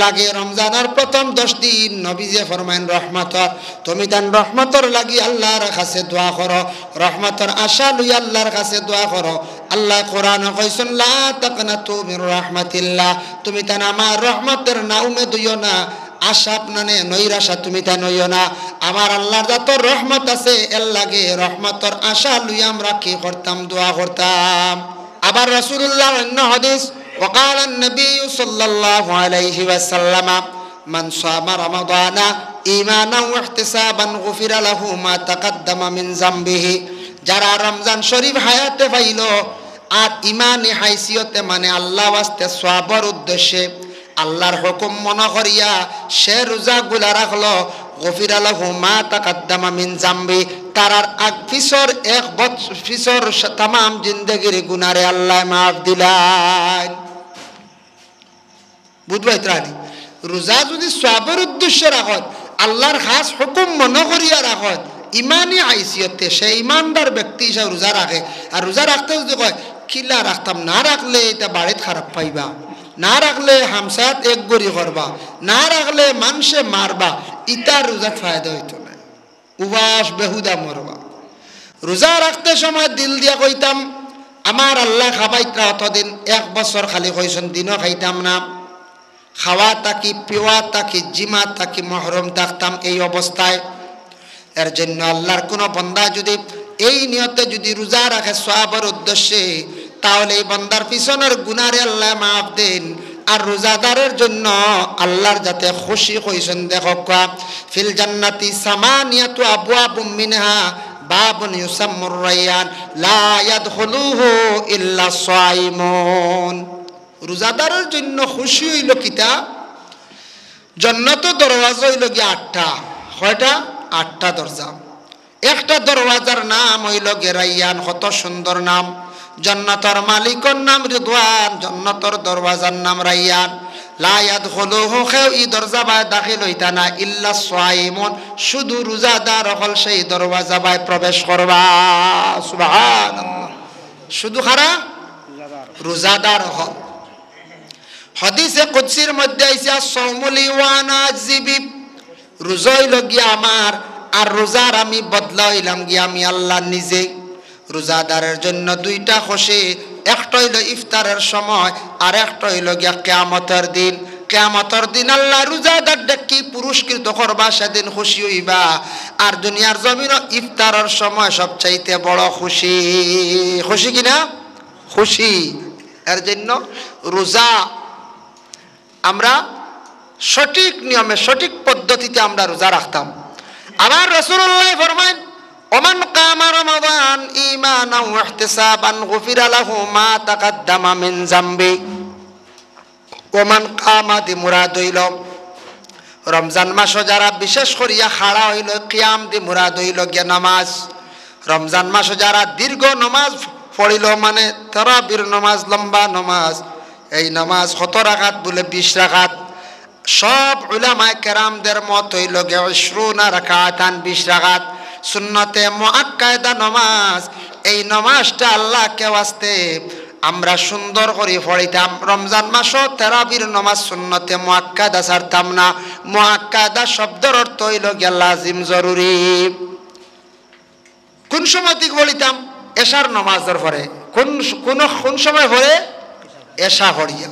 লাগে রমজানের প্রথম 10 দিন নবীজি ফরমায়েন রহমতর, তুমি তান রহমতর লাগি আল্লাহর কাছে দোয়া করো, রহমতর আশা লই আল্লাহর কাছে দোয়া করো। আল্লাহ কোরআনে কইছেন লা তাকনাতু মির রাহমাতিল্লাহ, তুমি তান আমার রহমতের না উমেদ হইও না, আশা আপনানে নৈরাশা তুমি তা নইও না। আমার আল্লাহর যত রহমত আছে এর লাগে রহমতর আশা লই আমরা কি করতাম, দোয়া করতাম। আবার রাসূলুল্লাহ অন্য হাদিস وقال النبي صلى الله عليه وسلم من صام رمضان إيمانا واحتسابا غفر له ما تقدم من ذنبه, যারা রমজান শরীফ হায়াতে পাইল আর ইমানি হাইসিয়তে মানে আল্লাহ ওয়াস্তে সওয়াবের উদ্দেশ্যে আল্লাহর হুকুম মনে করিয়া সে রোজাগুলা রাখলো, গফিরা লাহু মা তাকাদ্দামা মিন জামবি, তারার আগ পিছর এক পিছর তামাম জিন্দেগির গুনারে আল্লাহ মাফ দিলেন। বুঝবাই ত্রাণী রোজা যদি সওয়াবের উদ্দেশ্যে রাখত, আল্লাহর খাস হুকুম মনে করিয়া রাখত, ইমানি হাইসিয়তে সে ইমানদার ব্যক্তি হিসাবে রোজা রাখে। আর রোজা রাখতে যদি কয় কিলা রাখতাম, না রাখলে এটা বাড়িতে খারাপ পাইবা, না রাখলে হামসাত এক গড়ি করবা, না রাখলে মানুষে মারবা, ইতার রোজার ফায়দা হইতো না, উবাস বেহুদা মরবা। রোজা রাখতে সময় দিল দিয়া কইতাম আমার আল্লাহ খাবাইতরা অতদিন 1 বছর খালি কইছেন দিনও খাইতাম না, খাওয়া তাকি পিওয়া তাকি জিমা তাকি মহরম থাকতাম এই অবস্থায়। এর জন্য আল্লাহর কোনো বান্দা যদি এই নিয়তে যদি রোজা রাখে সওয়াবের উদ্দেশ্যে, তাহলে এই বান্দার পিছনের গুনারে আল্লাহ মাফ দেন। আর রোজাদারের জন্য আল্লাহর যাতে খুশি কইছেন, দেখো ফিল জান্নাতি সামানিয়াতু আবওয়াবুম মিনহা বাবুন ইউসাম্মুর রায়্যান লা ইয়াদখুলুহু ইল্লা সাইমুন। রোজাদারের জন্য খুশি হইল কিতা, জান্নাত দরওয়াজা হইল গিয়া 8টা। কয়টা? 8টা দরজা। একটা দরওয়াজার নাম হইল গে রায়্যান, কত সুন্দর নাম। জান্নাতের মালিকের নাম রিদওয়ান, জান্নাতের দরওয়াজার নাম রায়্যান। লা ইয়াদখুলুহু, কেউ এই দরজা বাই দাখিল হইতা না, ইল্লা সাইমুন, শুধু রোজাদার হল সেই দরওয়াজা বাই প্রবেশ করবা। সুবহানাল্লাহ, শুধু কারা? রোজাদার হল। হাদিসে কুদসির মধ্যে আইছে সাওমুলি ওয়া আনা আযিবি, রোজা হইল গিয়া আমার আর রোজার আমি বদলা হইলাম গিয়া আমি আল্লাহ নিজে। রোজাদারের জন্য 2টা খুশি, একটা হইল ইফতারের সময় আর একটা হইল গিয়া কিয়ামতের দিন। কিয়ামতের দিন আল্লাহ রোজাদার ডেকে পুরস্কৃত করবা, সেদিন খুশি হইবা। আর দুনিয়ার জমিনও ইফতারের সময় সবচাইতে বড় খুশি। খুশি কিনা? খুশি। এর জন্য রোজা আমরা সঠিক নিয়মে সঠিক পদ্ধতিতে আমরা রোজা রাখতাম। আবার রাসূলুল্লাহ ফরমান ওমান কামা রমাদান ঈমানান ওয়া ইহতিসাবান গুফিরা লাহু মা তাকাদ্দামা মিন জামবি। ওমান কামা দি মুরাদ হইল রমজান মাস যারা বিশেষ করিয়া খাড়া হইল, কিয়াম দি মুরাদ হইল গিয়া নামাজ। রমজান মাস যারা দীর্ঘ নামাজ পড়িল মানে তারাবির নামাজ, লম্বা নামাজ, এই নামাজ কত রাকাত বলে 20 রাকাত। সব উলামায়ে কেরামদের মত হইল গে 20 রাকাতান, 20 রাকাত সুন্নতে মুআক্কাদা নামাজ। এই নামাজটা আল্লাহকে ওয়াস্তে আমরা সুন্দর করে পড়িতাম। রমজান মাসও তারাবির নামাজ সুন্নতে মুআক্কাদা ছাড়তাম না। মুআক্কাদা শব্দের অর্থ হইল গে লাজিম, জরুরি। কোন সময় থেকে বলিতাম? এশার নামাজের পরে। কোন সময় পরে? এশা পড়িয়া,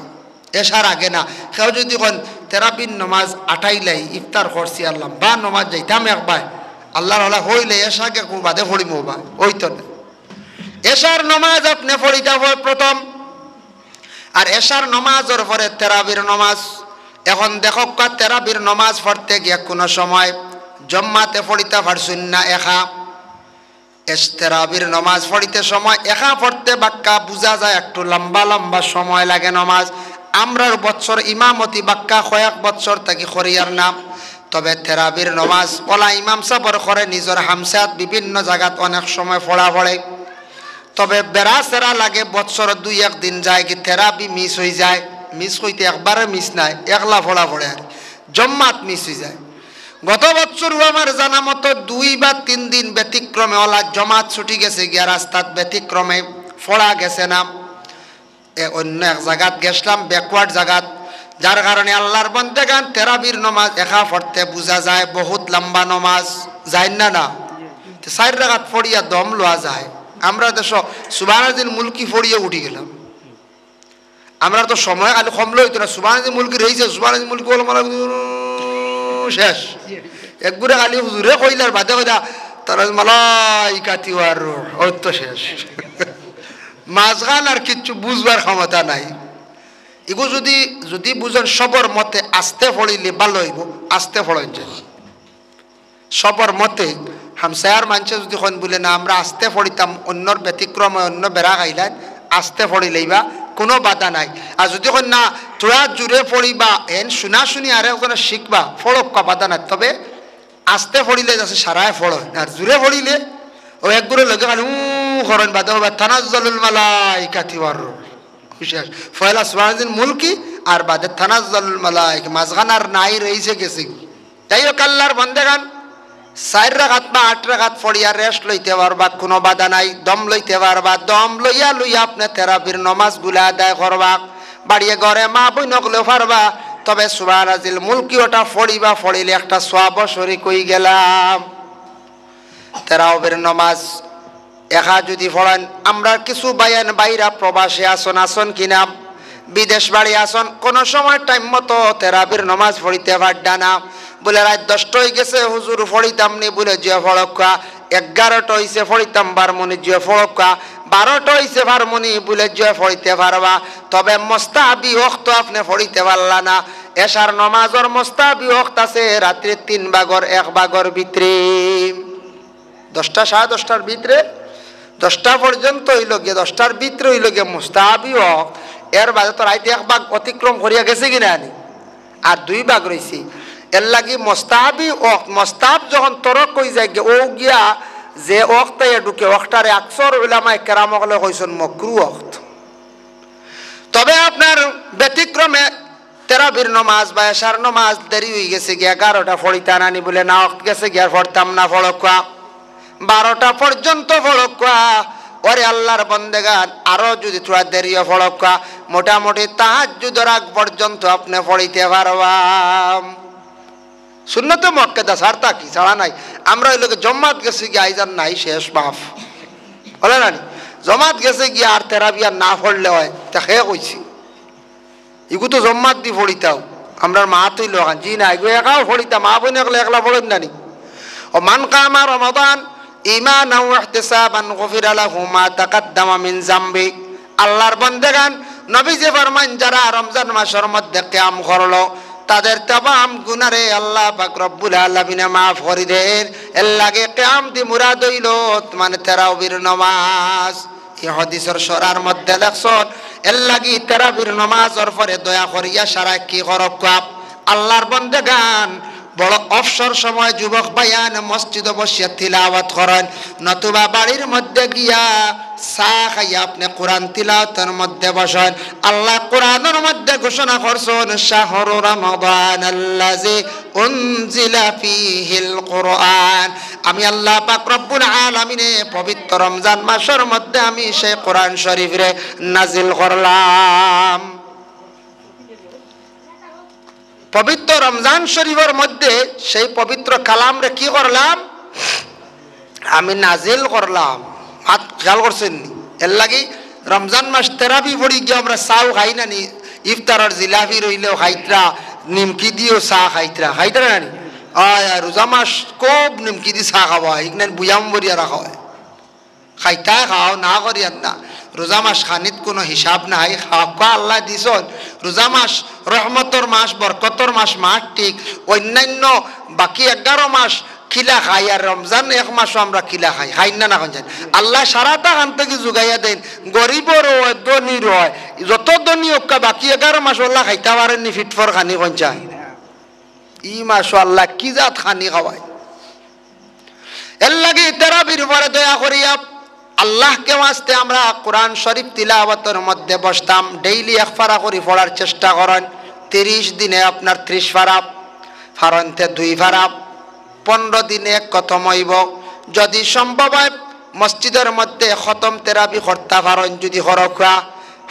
এশার আগে না। কেউ যদি কোন তেরাবির নামাজ আটাইলাই ইফতার করছি আল্লাহ বা নামাজ যাইতাম একবার আল্লাহর হলা হইলে এশাকে বাদে পড়িম বা ওই তো না। এশার নামাজ আপনি পড়িতে হয় প্রথম, আর এশার নামাজের পরে তেরাবির নামাজ। এখন দেখো তেরাবির নামাজ পড়তে গিয়ে কোনো সময় জম্মাতে পড়িতে পারছুন না একা। তেরাবির নামাজ পড়িতে সময় একা পড়তে বাক্কা বুঝা যায় একটু লম্বা লম্বা সময় লাগে নামাজ। আমরার বছর ইমামতি বাক্কা কয়েক বছর থাকি খরিয়ার নাম। তবে তেরাবির নামাজ পলা ইমাম সাবর করে নিজের হামসাত বিভিন্ন জায়গাত অনেক সময় পড়া পড়ে। তবে বেড়া সেরা লাগে বছর 2-1 দিন যায় কি তেরাবি মিস হয়ে যায়। মিস হইতে একবারে মিস নাই, একলা পড়া পড়ে আর জম্মাত মিস হয়ে যায়। গত বছর আমার জানা মতো 2 বা 3 দিন ব্যতিক্রমে ওলা জমাত ছুটি গেছে গিয়া রাস্তাত ব্যতিক্রমে পড়া গেছে না। অন্য এক জায়গাত গেছিলাম, ব্যাকওয়ার্ড জায়গাত, যার কারণে আল্লাহর বান্দাগান তারাবির নামাজ একা পড়তে বোঝা যায় বহুত লম্বা নামাজ যায় না না 4 রাকাত পড়িয়া দম লওয়া যায় আমরা দেশ সুবহানাল্লাহিল মুলকি পড়িয়া উঠি গেলাম আমরা তো সময় খালি কম লইতো না সুবহানাল্লাহিল মুলকি রইছে সুবহানাল্লাহিল মুলকি বলে মানে শেষ একগুরে খালি হুজুরে কইলার বাদে কইরা তারা মালাইকাতি ওয়ার ওই তো শেষ মাঝখান আর কিচ্ছু বুঝবার ক্ষমতা নাই এগো যদি যদি বুঝেন সবর মতে আস্তে পড়িলে ভালো হইব আস্তে পড়েন সবর মতে হামসায়ার মানুষে যদি কোন বলে না আমরা আস্তে পড়িতাম অন্যর ব্যতিক্রমে অন্য বেড়া খাইলেন আস্তে পড়িলেই বা কোনো বাধা নাই আর যদি কোন না তোরা জুড়ে পড়িবা এন শুনা শুনি আর একজনে শিখবা ফড়ক্কা বাধা নাই তবে আস্তে পড়িলে যাচ্ছে সারায় ফড় আর জুড়ে পড়িলে ও একগুলো লগে খালি করেন বাধা হবে তানাজ্জালুল মালাইকাতি ওয়ার শেষ ফয়লা সুবহানাল্লাহিল মুলকি আর বাদে তানাজ্জালুল মালাইকা মাঝখানার নাই রইছে গেছে তাই হোক আল্লাহর বান্দাগান 4 রাকাত বা 8 রাকাত পড়িয়া রেস্ট লইতে পারবা কোনো বাধা নাই দম লইতে পারবা দম লইয়া লইয়া আপনি তারাবির নামাজগুলো আদায় করবা বাড়িয়ে ঘরে মা বই নকলেও পারবা তবে সুবহানাল্লাহিল মুলকি ওটা পড়িবা পড়িলে একটা সওয়াব শরীক হই গেলাম তারাবির নামাজ একা যদি পড়েন আমরা কিছু বায়ান বাইরা প্রবাসে আসন কিনা বিদেশ বাড়ি আসন কোন সময় টাইম মতো তারাবির নামাজ পড়িতে পারডা না বলে রাত 10টা হয়ে গেছে হুজুর পড়িতাম নি বলে যে ফড়ক্কা 11টা হইছে পড়িতাম বারমনি যে ফড়ক্কা 12টা হইছে বারমনি বলে যে পড়িতে পারবা তবে মুস্তাহাবি ওয়াক্ত আপনি পড়িতে পারলা না এশার নামাজের মুস্তাহাবি ওয়াক্ত আছে রাত্রি 3 ভাগর 1 ভাগর ভিতরে 10টা 10:30টার ভিতরে 10টা পর্যন্ত হইল গিয়ে 10টার ভিতরে হইল গিয়ে মুস্তাহাবি ওয়াক্ত এর বাদে তো রাইতে 1 ভাগ অতিক্রম করিয়া গেছে কিনা আর 2 ভাগ রইছে এর লাগি মুস্তাহাবি ওয়াক্ত মুস্তাহাব যখন তরক হই যায় ও গিয়া যে ওয়াক্তে ঢুকে ওয়াক্তটারে আকসর উলামায়ে কেরাম হলে কইছেন মাকরুহ ওয়াক্ত তবে আপনার ব্যতিক্রমে তারাবির নামাজ বা এশার নামাজ দেরি হয়ে গেছে গিয়া 11টা পড়িতা নানি বলে না ওয়াক্ত গেছে গিয়া পড়তাম না ফড়কা 12টা পর্যন্ত ফড়কা ওরে আল্লাহর বান্দাগান আরো যদি তোরা দেরিও ফড়কা মোটামুটি তাহাজ্জুদের আগ পর্যন্ত আপনি পড়িতে পারবা সুন্নতে মুআক্কাদা সারতা কি ছাড়া নাই আমরা ওই লোকে জমাত গেছে গিয়ে আইজান নাই শেষ মাফ বলে না জমাত গেছে গিয়ে আর তারাবি আর না পড়লে হয় তা খেয়ে কইছি এগু তো জমাত দি পড়িতাও আমরা মা তৈল জি না এগু একাও পড়িতাম মা বোন একলা পড়েন নানি ও মান কামা রমাদান ঈমানান ওয়া ইহতিসাবান গুফিরা লাহু মা তাকাদ্দামা মিন যামবি আল্লাহর বান্দাগান নবী যে ফরমান যারা রমজান মাসের মধ্যে কিয়াম করলো তাদের तमाम গুনারে আল্লাহ পাক রব্বুল আলামিন maaf করে দেন এর লাগে কিয়াম দি মুরাদ হইল মানে তারাবির নামাজ এই হাদিসের সরার মধ্যে লেখছেন এর লাগি তারাবির নামাজের পরে দয়া করিয়া সারা কি করক আল্লাহর বান্দাগান বড় অবসর সময় যুবক বায়ান মসজিদে বসিয়া তিলাওয়াত করেন নতুবা বাড়ির মধ্যে গিয়া চা খাইয়া আপনি কোরআন তিলাওয়াতের মধ্যে বসেন আল্লাহ কোরআনের মধ্যে ঘোষণা করছেন শাহরু রমাদানাল্লাযী উনজিলা ফীহিল কোরআন আমি আল্লাহ পাক রব্বুল আলামিনে পবিত্র রমজান মাসের মধ্যে আমি সেই কোরআন শরীফ রে নাজিল করলাম পবিত্র রমজান শরীফের মধ্যে সেই পবিত্র কালাম রে কি করলাম আমি নাজিল করলাম হাত খেয়াল করছেন এর লাগি রমজান মাস তেরাবি পড়ি গিয়ে আমরা চাও খাই না নি ইফতারের জিলাপি রইলেও খাইতরা নিমকি দিয়েও চা খাইতরা না নি রোজা মাস খুব নিমকি দিয়ে চা খাওয়া হয় এখানে বুয়াম বরিয়া রাখা হয় খাইতা খাও না করিয়ার না রোজা মাস খানিত কোনো হিসাব নাই খাওয়া আল্লাহ দিছন রোজা মাস রহমতর মাস বরকতর মাস ঠিক অন্যান্য বাকি 11 মাস খিলা খাই আর রমজান 1 মাসও আমরা খিলা খাই না না জানি আল্লাহ সারাটা খান থেকে যোগাইয়া দেন গরিবর হয় ধনীর হয় যত ধনী হোক বাকি 11 মাস আল্লাহ খাইতে পারেননি ফিটফর খানি কঞ্চাই ই মাসও আল্লাহ কি জাত খানি খাওয়ায় এর লাগে তারাবির পরে দয়া করিয়া আল্লাহকে ওয়াস্তে আমরা কোরআন শরীফ তিলাওয়াতের মধ্যে বসতাম ডেইলি 1 পারা করে পড়ার চেষ্টা করেন 30 দিনে আপনার 30 পারা ফারন্তে 2 পারা 15 দিনে খতম হইব যদি সম্ভব হয় মসজিদের মধ্যে খতম তেরাবি করতে পারেন যদি হরকা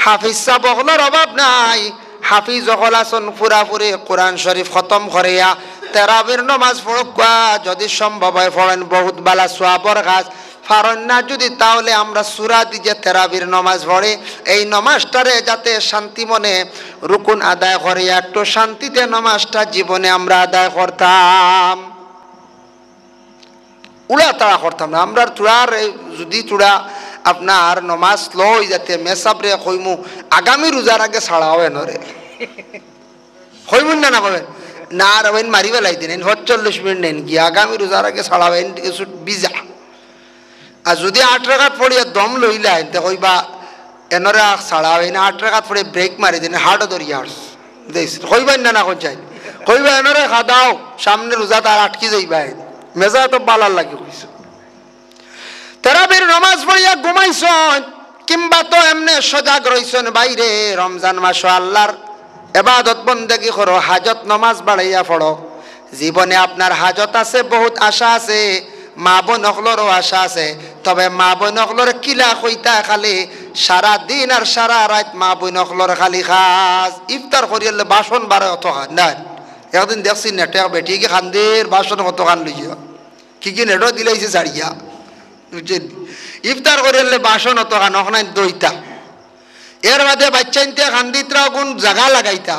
হাফিজ সাহেব হলোর অভাব নাই হাফিজ হল আসন পুরাপুরি কোরআন শরীফ খতম করিয়া তেরাবির নমাজ পড়া যদি সম্ভব হয় পড়েন, বহুত বালা সোয়াবর গাছ। পারেন না যদি তাহলে আমরা সূরা দিয়ে তেরাবির নমাজ পড়ে এই নমাজটারে যাতে শান্তি মনে রুকুন আদায় করিয়া একটু শান্তিতে নমাজটা জীবনে আমরা আদায় করতাম, উড়া তাড়া করতাম না আমরা। চূড়ার যদি চূড়া আপনার নমাজ লই যাতে মেসাবরে কইমু আগামী রোজার আগে ছাড়াও এনরে কইমুন না কবেন না রবেন মারি বেলাই দিন ৪০ মিনিট নেন কি আগামী রোজার আগে ছাড়াবেন কিছু বিজা। আর যদি ৮ রাকাত পড়িয়া দম লইলেন তো কইবা এনরে ছাড়াবেন, ৮ রাকাত পড়ে ব্রেক মারি দিন হার্টও ধরিয়া দেখ কইবেন না না কোন চাই কইবা এনরে খাদাও সামনে রোজা তার আটকি যাইবা মেজা তো বালার লাগে কইস। তেরাবির নমাজ পড়িয়া ঘুমাইছন কিংবা তো এমনি সজাগ রইছন বাইরে রমজান মাস আল্লাহর এবাদত বন্দেগি করো, হাজত নমাজ বাড়াইয়া পড়ো। জীবনে আপনার হাজত আছে, বহুত আশা আছে, মা বোন অকলরও আশা আছে। তবে মা বোন অকলর কিলা কইতা খালি সারা দিন আর সারা রাত মা বোন অকলর খালি খাস ইফতার করিলে বাসন বারে অত খান না। একদিন দেখছি নেটে বেটিকে খান্দের বাসন কত খান লইয়া কি কি নেটও দিলাইছে ছাড়িয়া বুঝছেন। ইফতার করিলে বাসন অত খান ওখানে দইতা, এর বাদে বাচ্চাইতে খান্দিতরা কোন জায়গা লাগাইতা,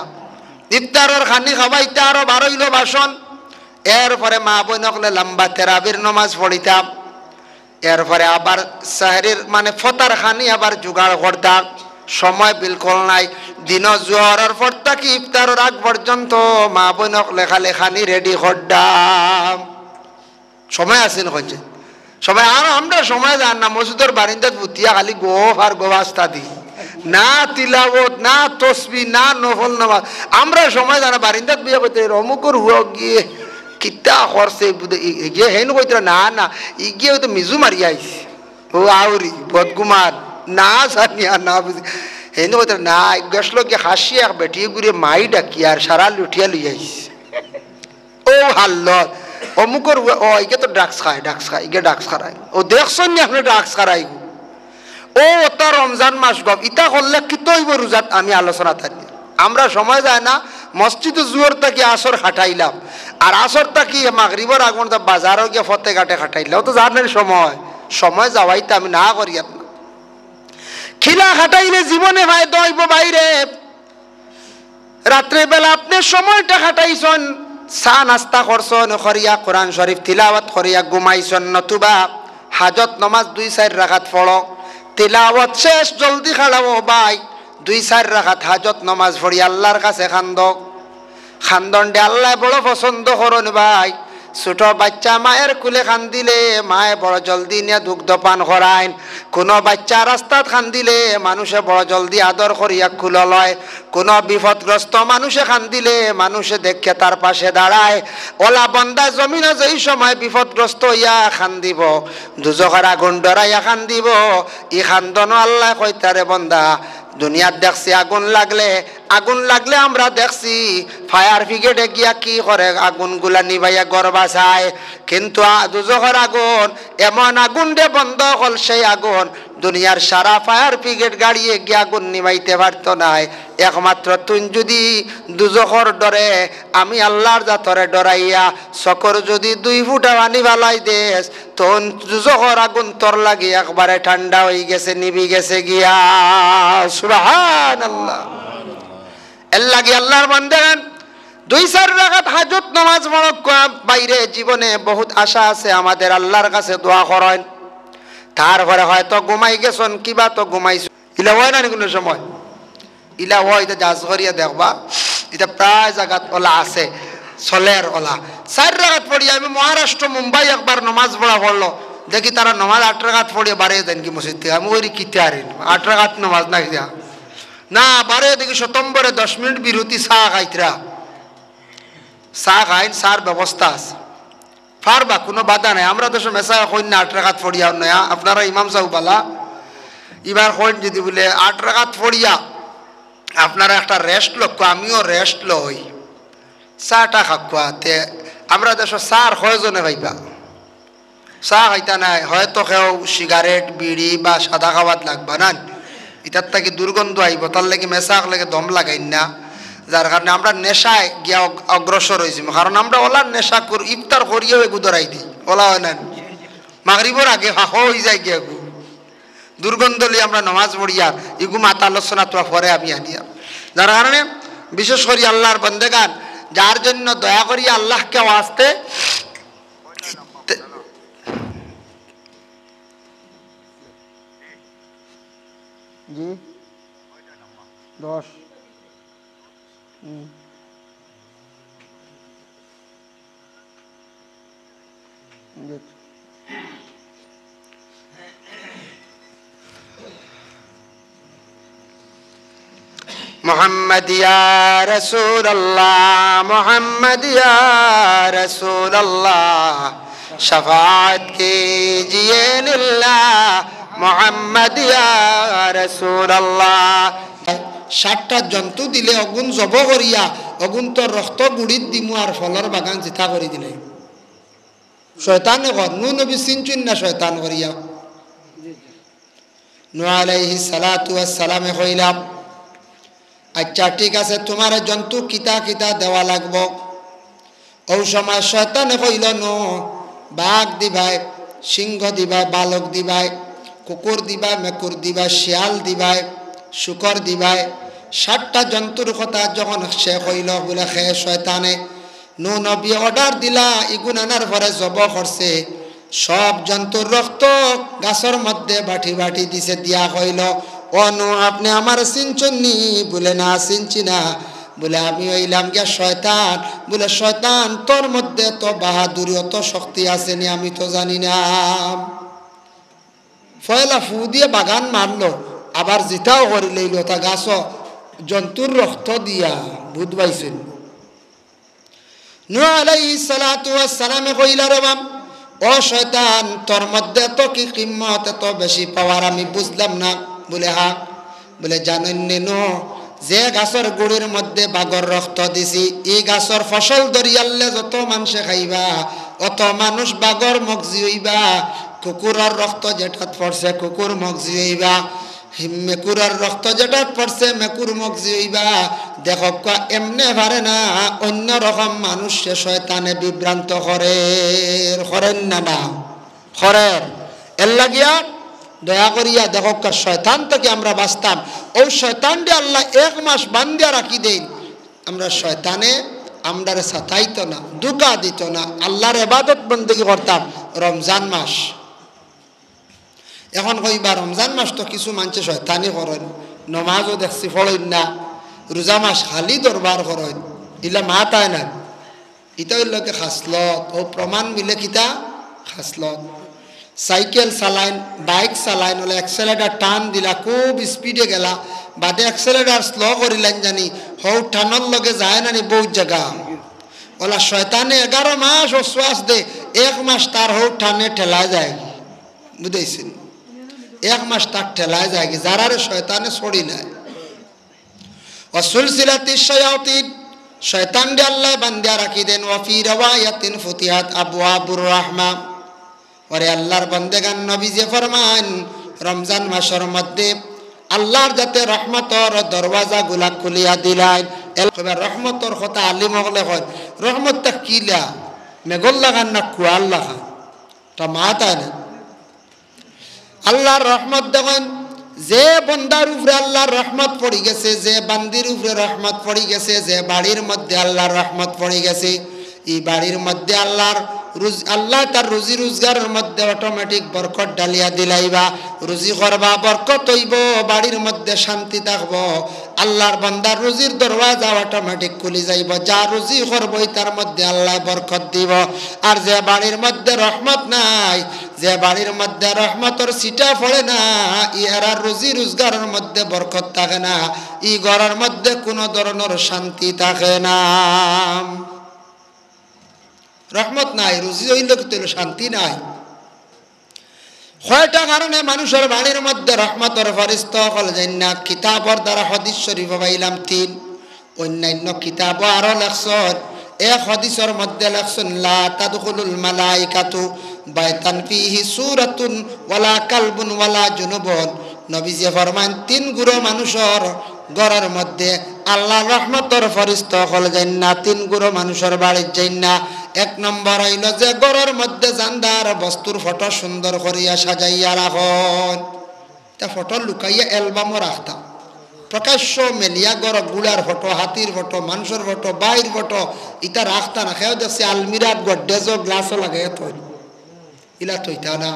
ইফতারের খানি খাবাইতা আরো ১২ কিলো বাসন। এরপরে মা বোনকলে লম্বা তেরাবির নমাজ পড়িতাম, এরপরে আবার সাহরির মানে ফতার খানি আবার জোগাড় করতাম। সময় বিলকুল নাই, দিন জোহরের পর থেকে ইফতারের আগ পর্যন্ত মা বোনক লেখালেখানি রেডি করতাম। সময় আছেন হচ্ছে সবাই, আর আমরা সময় যান না মসজিদের বারিন্দাত বুতিয়া খালি গোফ আর গোবাস্তা দিই, না তিলাবত না তসবি না নফল নামাজ। আমরা সময় জানা বারিন্দাত বিয়া করতে অমুকর হুয়া গিয়ে কিতা করছে গিয়ে হেন কইতে না না ই গিয়ে তো মিজু মারি আইছে ও আউরি বদগুমার না জানিয়া না বুঝি হেন কইতে না গেছলো গিয়ে হাসি এক বেটিয়ে ঘুরে মাই ডাকি আর সারা লুঠিয়া লই আইছে ও হাল্ল অমুকর ও ইগে তো ড্রাগস খায় ইগে ড্রাগস খারায় ও দেখছেন নি আপনি ড্রাগস খারাই ও তার রমজান মাস গপ ইটা করলে কি তৈব রোজাত আমি আলোচনা থাকি। আমরা সময় যায় না মসজিদ জুয়োর থেকে আসর খাটাইলাম আর আসর থাকি মাগরিবর আগুন বাজারও গিয়ে ফতে ঘাটে খাটাইলাম তো জানেন সময় যাওয়াইতে আমি না করি আপনার খিলা খাটাইলে জীবনে ভাই দইব বাইরে। রাত্রে বেলা আপনি সময়টা খাটাইছেন, চা নাস্তা করছেন, করিয়া কোরআন শরীফ তিলাওয়াত করিয়া ঘুমাইছেন, নতুবা হাজত নমাজ ২-৪ রাকাত পড়ো, তিলাওয়াত শেষ জলদি খাড়াবো ভাই ২-৪ রাকাত হাজত নমাজ পড়ি আল্লাহর কাছে খান্দন দে আল্লাহ বড় পছন্দ করুন ভাই। ছোট বাচ্চা মায়ের কুলে কান্দিলে মায়ে বড় জলদি নিয়ে দুগ্ধ পান করাইন, কোনো বাচ্চা রাস্তাত কান্দিলে মানুষে বড় জলদি আদর করিয়া খুল লয়, কোনো বিপদগ্রস্ত মানুষে কান্দিলে মানুষে দেখে তার পাশে দাঁড়ায়। ওলা বন্দা জমিনে যেই সময় বিপদগ্রস্ত হইয়া কান্দিব দুজকের আগুন ডরাইয়া কান্দিব, ই খান্দন আল্লাহ কইতারে বন্দা দুনিয়াত দেখছি আগুন লাগলে আমরা দেখছি ফায়ার ব্রিগেডে গিয়া কি করে আগুনগুলা নিভাইয়া ঘর বাঁচায়, কিন্তু দুজকের আগুন এমন আগুন দে বন্ধ হল সেই আগুন দুনিয়ার সারা ফায়ার ব্রিগেড গাড়িয়ে গিয়ে আগুন নিভাইতে পারত নাই। একমাত্র তুই যদি দুজখর ডরে আমি আল্লাহর জাতরে ডরাইয়া চকর যদি 2 ফুটা পানি বালাই দেস তখন দুজখর আগুন তোর লাগি একবারে ঠান্ডা হয়ে গেছে, নিবি গেছে গিয়া। সুবহানাল্লাহ। এর লাগি আল্লাহর বান্দাগণ 2-4 রাকাত হাজত নামাজ পড়ো বাইরে। জীবনে বহুত আশা আছে আমাদের, আল্লাহর কাছে দোয়া করেন। তারপরে হয়তো ঘুমাই গেছেন কিবা তো ঘুমাইছ ইলা হয় না কোনো সময় ইলা হয়, এটা জাজ করিয়া দেখবা এটা প্রায় জায়গাত ওলা আছে চলের ওলা 4 রাকাত পড়ি। আমি মহারাষ্ট্র মুম্বাই একবার নমাজ পড়লো দেখি তারা নমাজ 8 রাকাত পড়িয়ে বাড়িয়ে দেন কি মসজিদ থেকে। আমি ওই কিতে আরেন 8 রাকাত নমাজ না দিয়া না বাড়িয়ে দেখি সতম্বরে 10 মিনিট বিরতি চা খাইতরা চা খাইন চার ব্যবস্থা আছে পারবা কোনো বাধা নাই। আমরা তো মেসা কইন না 8 রাকাত পড়িয়া নয়া আপনারা ইমাম সাহেব বালা এবার কইন যদি বলে 8 রাকাত পড়িয়া আপনারা একটা রেস্ট লক্ষ্য আমিও রেস্ট লই চাটা খাকুয়াতে আমরা দেশ চার কয়জনে ভাইবা চা খাইতা নাই হয়তো কেউ সিগারেট বিড়ি বা সাদা খাওয়াত লাগবা না, এটার থেকে দুর্গন্ধ আইব তার লাগে মেসাক লাগে দম লাগাইন না। যার কারণে আমরা নেশায় গিয়া অগ্রসর হয়েছি কারণ আমরা ওলার নেশা করি ইফতার করিয়েও এগু ধরাই দিই ওলা হয় না মাগরিবর আগে হয়ে যায় গিয়া গু দুর্গন্ধ লিয়ে আমরা নমাজ পড়িয়া ইগু মাতা আলোচনা তো পরে আমি আনিয়া যার কারণে বিশেষ করে আল্লাহর বন্দেগান যার জন্য দয়া করি আল্লাহকে ওয়াস্তে জি 10 मोहम्मद या रसूल अल्लाह मोहम्मद या रसूल अल्लाह शफाअत कीजिए लिल्लाह मोहम्मद या रसूल अल्लाह 60টা জন্তু দিলে অগুন জব করিয়া অগুন তো রক্ত গুড়িত দিমু আর ফলর বাগান জিতা করে দিলে শয়তানে কর নূহ নবী সিনচুন না শয়তান করিয়া নূহ আলাইহিস সালাতু ওয়াস সালামে কইলাম আচ্ছা ঠিক আছে তোমার জন্তু কিতা কিতা দেওয়া লাগবো ও সময় শয়তানে কইল নো বাঘ দিবাই সিংহ দিবাই বালক দিবাই কুকুর দিবাই মেকুর দিবাই শিয়াল দিবাই শুকর দিবাই 60টা জন্তুর কথা যখন সে কইল বলে খে শয়তানে নূহ নবী অর্ডার দিলা ইগুন আনার পরে জব করছে সব জন্তুর রক্ত গাছের মধ্যে বাটি বাটি দিছে দিয়া কইল ও নূহ আপনি আমার চিনচুননি বলে না চিনছি না বলে আমি হইলাম গিয়া শয়তান বলে শয়তান তোর মধ্যে তো বাহাদুরি অত শক্তি আছে নি আমি তো জানি না ফয়লা ফু দিয়ে বাগান মারলো আবার জিতাও করে লইল তা গাছ জন্তুর রক্ত দিয়া ভূত পাইছেন নূহ আলাইহিস সালাতু ওয়াস সালামে কইলা রে বাপ ও শয়তান তোর মধ্যে তো কি কিম্মত এত বেশি পাওয়ার আমি বুঝলাম না বলে হা বলে জানেন নো যে গাছের গুড়ির মধ্যে বাঘর রক্ত দিছি এই গাছের ফসল দরিয়ালে যত মানুষে খাইবা অত মানুষ বাঘর মগজি হইবা কুকুরের রক্ত যেটা পড়ছে কুকুর মগজি হইবা মেকুরের রক্ত যেটা পড়ছে মেকুর মগজি হইবা দেখো এমনে পারে না অন্য রকম মানুষ শয়তানে বিভ্রান্ত করেন না না করেন এর লাগিয়া দয়া করিয়া দেখো শয়তান থেকে আমরা বাঁচতাম ওই শয়তানটি আল্লাহ 1 মাস বান্ধিয়া রাখি দেন আমরা শয়তানে আমরারে সাতাইত না দুকা দিত না আল্লাহর ইবাদত বন্দেগী করতাম রমজান মাস এখন কইবা রমজান মাস তো কিছু মানুষে শয়তানি করেন নমাজও দেখছি পড়েন না রোজা মাস খালি দরবার করেন ইলা মাতায় না এটা হইলকে খাসলত ও প্রমাণ মিলে কিতা খাসলত সাইকেল চালাইন বাইক চালাইন হলে এক্সেলেটার টান দিলা খুব স্পিডে গেলা বাদে এক্সেলেটার স্লো করিলেন জানি হৌ টানোর লগে যায় না বহুত জায়গা ওলা শয়তানে 11 মাস ও শ্বাস দে 1 মাস তার হৌ টানে ঠেলা যায় বুঝেছেন 1 মাস তার ঠেলায় যায় যারারে শয়তানে ছড়ি নেয় ওয়াসুলসিলাতিশ শায়াতিন শয়তান দে আল্লাহ বান্দিয়া রাখি দেন ওয়া ফি রাওয়ায়াতিন ফুতিহাত আবওয়াবুর রাহমা ওরে আল্লাহর বান্দেগান নবী যে ফরমান রমজান মাসের মধ্যে আল্লাহর যাতে রহমতর দরওয়াজাগুলা খুলিয়া দিলাইন এলকবে রহমতর কথা আলিম হলে হয় রহমতটা কিলা মেঘল লাগান না কুয়াল লাগান তা মাতায় না আল্লাহর রহমত দেখেন যে বন্দার উপরে আল্লাহর রহমত পড়ে গেছে যে বান্দির উপরে রহমত পড়ে গেছে যে বাড়ির মধ্যে আল্লাহর রহমত পড়ে গেছে এই বাড়ির মধ্যে আল্লাহ তার রুজি রোজগারের মধ্যে অটোমেটিক বরকত ডালিয়া দিলাইবা রুজি করবা বরকত হইব বাড়ির মধ্যে শান্তি থাকবো আল্লাহর বান্দার রুজির দরওয়াজা অটোমেটিক খুলে যাইব যা রুজি করবো তার মধ্যে আল্লাহ বরকত দিব আর যে বাড়ির মধ্যে রহমত নাই যে বাড়ির মধ্যে রহমতর সিটা পড়ে না ইহার রুজি রোজগারের মধ্যে বরকত থাকে না ই ঘরের মধ্যে কোনো ধরনের শান্তি থাকে না রহমত নাই রুজি হইল কিন্তু শান্তি নাই কয়টা কারণে মানুষের বাড়ির মধ্যে রহমতের ফেরেশতা হল জান্নাত কিতাবর দ্বারা হাদিস শরীফ পাইলাম 3 অন্যান্য কিতাব আরো লেখছেন এক হাদিসের মধ্যে লেখছেন লা তাদখুলুল মালাইকাতু বাইতান ফিহি সূরাতুন ওয়ালা কালবুন ওয়ালা জুনুবুন নবীজি ফরমান 3 গুরু মানুষের ঘরের মধ্যে আল্লাহর রহমতের ফরিস্তা হল যাই না, 3 গুরু মানুষের বাড়ির যাই না। 1 নম্বর হইল যে ঘরের মধ্যে জানদার বস্তুর ফটো সুন্দর করিয়া সাজাইয়া রাখন। তা ফটো লুকাইয়া অ্যালবামও রাখতাম, প্রকাশ্য মেলিয়া গড় গুড়ার ফটো, হাতির ফটো, মানুষের ফটো, বাইর ফটো ইটা রাখতা না। খেয়েও দেখছি আলমিরাত গড্ডেজও গ্লাসও লাগাই থই, ইলা থইতা না।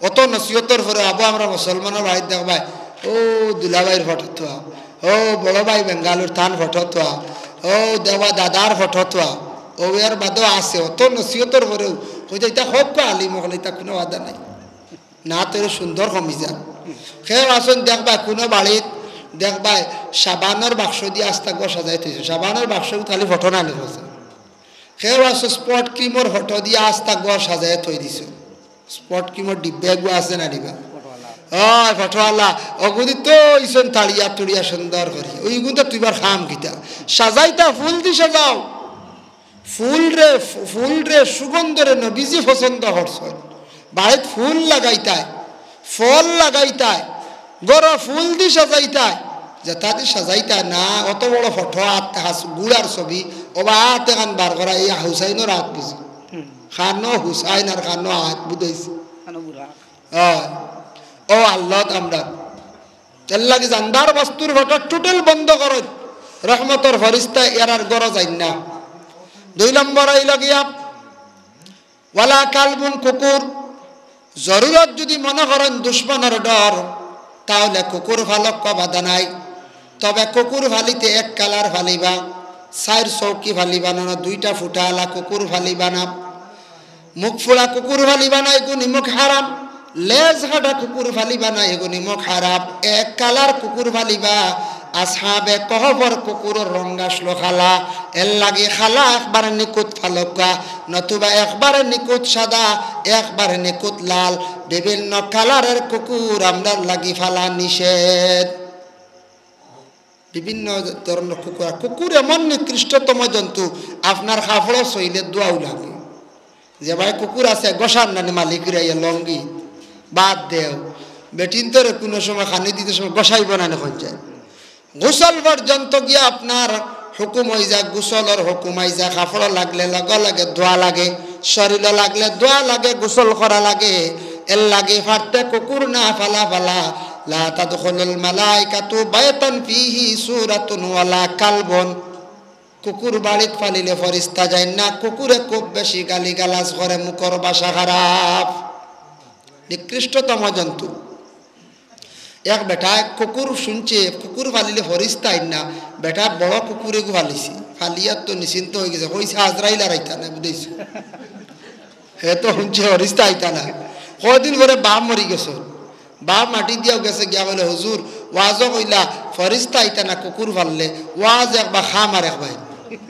অত নসিহতর পরে আবো আমরা মুসলমানের বাড়িতে দেখবাই ও দুলাভাইয়ের ফটো তোয়া, ও বড় ভাই বেঙ্গালুর থান ফটো তোয়া, ও দেওয়া দাদার ফটো তোয়া, ও এর বাদেও আছে। অত নসিহতর পরেও হইতে ইটা হোক আলিম হলে ইটা কোনো বাধা নাই না, তোর সুন্দর কমি যান। খেয়ে আসুন দেখবা কোনো বাড়িত দেখবা সাবানের বাক্স দিয়ে আস্তা গো সাজাই থইছে, সাবানের বাক্স খালি ফটো না লিখছে। খেয়ে আসো স্পট ক্রিমর ফটো দিয়ে আস্তা গো সাজাই থই দিছে, স্পট ক্রিমর ডিব্বে গো আছে না দিবা ফটোওয়ালা অগুদি তো ইসন তাড়িয়া তুড়িয়া সুন্দর করি ওইগুলো তো তুইবার খাম কিতা সাজাইতা ফুল দি সাজাও, ফুল রে সুগন্ধ রে নবীজি পছন্দ করছেন। বাড়িত ফুল লাগাইতায়, ফল লাগাইতায়, গড় ফুল দি সাজাইতায়, যেটা দি সাজাইতায় না। অত বড় ফটো গুড়ার ছবি ওবা হাতে খান বার করা, এই হুসাইনের হাত বুঝি খানো হুসাইন আর খানো হাত বুঝাইছে ও আল্লাহ। আমরা এর লাগে জানদার বস্তুর ফটো টোটাল বন্ধ করো, রহমতর ফরিস্তা এরার গড় যাই না। 2 নম্বর হইল গিয়া ওয়ালা কালবুন কুকুর। জরুরত যদি মনে করেন দুশ্মনের ডর, তাহলে কুকুর ফালক বাধা নাই। তবে কুকুর ফালিতে 1 কালার ফালিবা, 4 চৌকি ফালিবা না, 2টা ফুটালা কুকুর ফালিবা না। মুখ ফোড়া কুকুর ফালিবা না, এগুনি মুখ হারাম। লেজ হাঁটা কুকুর ফালিবা না, এগুনি মুখ হারাম। 1 কালার কুকুর ফালিবা। আসহাবে কহবর কুকুরের রঙ্গাসলো খালা, এর লাগে খালা একবারে নিকুত ফালকা, নতুবা একবারে নিকুত সাদা, একবারে নিকুত লাল। বিভিন্ন কালারের কুকুর আমরা লাগি ফালা নিষেধ। বিভিন্ন ধরনের কুকুর, কুকুর এমন নিকৃষ্টতম জন্তু, আপনার খাফড় শৈলের দোয়াও লাগে যে ভাই কুকুর আছে গোসার নানি মালিক রাইয়া লঙ্গি বাদ দেও বেটিন তোরে কোনো সময় খানি দিতে সময় গোসাইব না এখন যায়। গোসল পর্যন্ত গিয়া আপনার হুকুম হয়ে যায়, গোসলের হুকুম হয়ে যায়। কাপড় লাগলে লগ লাগে, ধোয়া লাগে, শরীর লাগলে ধোয়া লাগে, গোসল করা লাগে। এর লাগে ফাটতে কুকুর না ফালা ফালা। লা তাদখুলুল মালাইকাতু বাইতান ফিহি সূরাতুন ওয়ালা কালবুন। কুকুর বাড়িত ফালিলে ফরিস্তা যায় না। কুকুরে খুব বেশি গালি গালাজ করে, মুখর বাসা খারাপ, নিকৃষ্টতম জন্তু। এক বেটা কুকুর শুনছে কুকুর ফালিলে ফরিস্তা আইন না, বেটা বড় কুকুরে গু ফালিছি, ফালিয়ার তো নিশ্চিন্ত হয়ে গেছে। কইছে আজরাইল আর আইতা না, বুঝেছি হে তো শুনছে ফরিস্তা আইতা না। কদিন পরে বাপ মরি গেছে, বাপ মাটি দিয়াও গেছে, গিয়া বলে হুজুর ওয়াজও কইলা ফরিস্তা আইতা না কুকুর ফাললে, ওয়াজ একবার খাম আর একবার।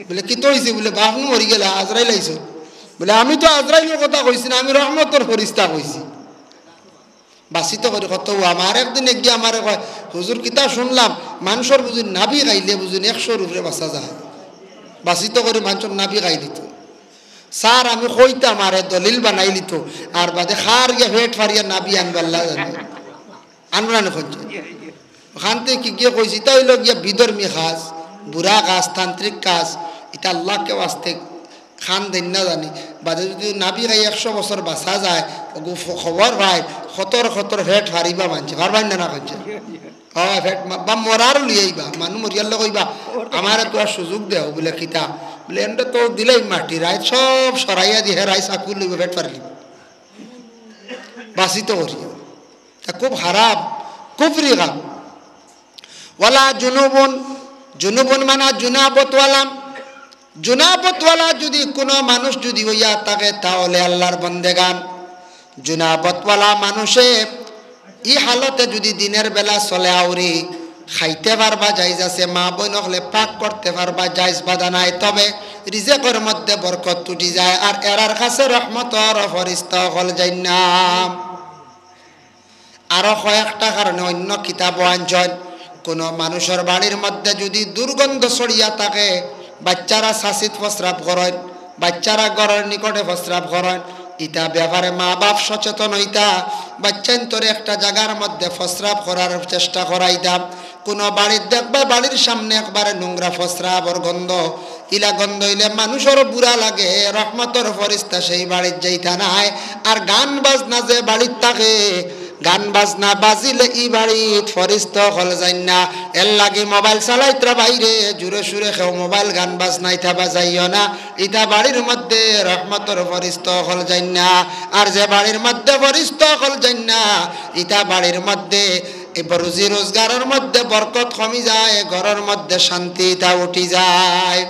বলে কি তো হয়েছে? বলে বাপ নু মরি গেলে আজরাইল আইস। বলে আমি তো আজরাইলের কথা কইছি না, আমি রহমতর ফরিস্তা কইছি। বাসিত করে কত আমার একদিন গিয়ে আমার কয় হুজুর কিতা শুনলাম মানুষের বুঝি নাবি গাইলে বুঝুন 100 রুপে বাঁচা যায়। বাসিত করে মানুষের নাবি গাইলিত স্যার আমি কইতাম আরে দলিল বানাইলিত আর বাদে খার গিয়া ভেট ফারিয়া নাবি আনবাল্লা আনবো না ওখান থেকে গিয়ে কইছি তা হইল গিয়া বিধর্মী কাজ, বুড়া কাজ, তান্ত্রিক কাজ, এটা আল্লাহকে আসতে খান দেন না জানি। বাদে যদি নাবি গাই 100 বছর বাঁচা যায়, খবর ভাই খতর ভেট হারিবা মানছে হারবাই না খাচ্ছে। হ্যাঁ ভেট বা মরার লিয়াইবা, মানুষ মরিয়ালে কইবা আমার তো আর সুযোগ দেও বলে খিতা বলে এনটা তো দিলেই মাটি রায় সব সরাইয়া দিয়ে রায় চাকুর লইব ভেট পারলি বাঁচিত করি। তা খুব খারাপ, কুফরি কাম। ওয়ালা জুনুবন মানা জুনাবতওয়ালাম। জুনাবতওয়ালা যদি কোনো মানুষ যদি হইয়া থাকে তাহলে আল্লাহর বন্দেগান। জুনাবতওয়ালা মানুষে ই হালতে যদি দিনের বেলা চলে আউরি খাইতে পারবা জায়জ আছে, মা বোন হলে পাক করতে পারবা জায়জ বাধা নাই। তবে রিজেকের মধ্যে বরকত টুটি যায় আর এরার কাছে রহমতর ফরিস্তা হল যাই না। আরো কয়েকটা কারণে অন্য কিতাব আনছেন কোনো মানুষের বাড়ির মধ্যে যদি দুর্গন্ধ ছড়িয়া থাকে, বাচ্চারা শাসিত প্রস্রাব করেন, বাচ্চারা ঘরের নিকটে প্রস্রাব করেন, ইটা ব্যাপারে মা বাপ সচেতন হইতা বাচ্চান্তরে একটা জায়গার মধ্যে প্রস্রাব করার চেষ্টা করাইতাম। কোনো বাড়ির দেখবা বাড়ির সামনে একবারে নোংরা ফসরা বরগন্ধ ইলা গন্ধ হইলে মানুষের বুড়া লাগে রহমতর ফরিস্তা সেই বাড়ির যাইতা নাই আর গান বাজনা যে বাড়ির থাকে গান বাজনা বাজিলে ই বাড়িত ফরিস্তা হল যাই না এর লাগে মোবাইল চালাইত্রা বাইরে জুড়ে সুরে খেও মোবাইল গান বাজনা ইথা বাজাইও না ইথা বাড়ির মধ্যে রহমতর ফরিস্তা হল যাই না আর যে বাড়ির মধ্যে ফরিস্তা হল যাই না ইথা বাড়ির মধ্যে এবার রুজি রোজগারের মধ্যে বরকত কমি যায় ঘরের মধ্যে শান্তি তা উঠি যায়